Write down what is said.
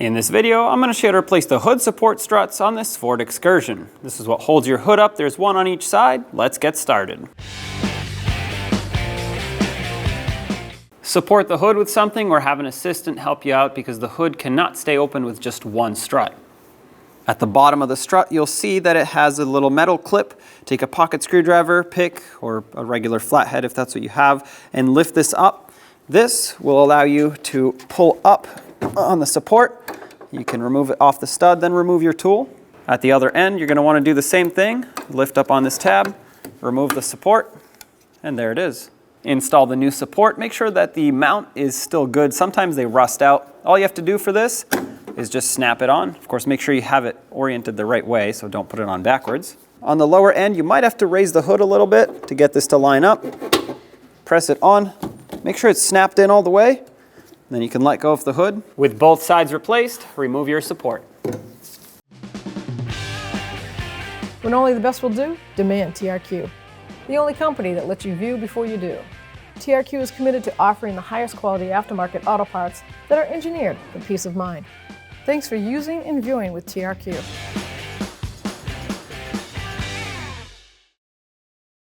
In this video, I'm going to show you how to replace the hood support struts on this Ford Excursion. This is what holds your hood up. There's one on each side. Let's get started. Support the hood with something or have an assistant help you out because the hood cannot stay open with just one strut. At the bottom of the strut, you'll see that it has a little metal clip. Take a pocket screwdriver, pick, or a regular flathead if that's what you have, and lift this up. This will allow you to pull up on the support. You can remove it off the stud, then remove your tool. At the other end, you're going to want to do the same thing. Lift up on this tab, remove the support, and there it is. Install the new support. Make sure that the mount is still good. Sometimes they rust out. All you have to do for this is just snap it on. Of course, make sure you have it oriented the right way, so don't put it on backwards. On the lower end, you might have to raise the hood a little bit to get this to line up. Press it on. Make sure it's snapped in all the way. Then you can let go of the hood. With both sides replaced, remove your support. When only the best will do, demand TRQ. The only company that lets you view before you do. TRQ is committed to offering the highest quality aftermarket auto parts that are engineered for peace of mind. Thanks for using and viewing with TRQ.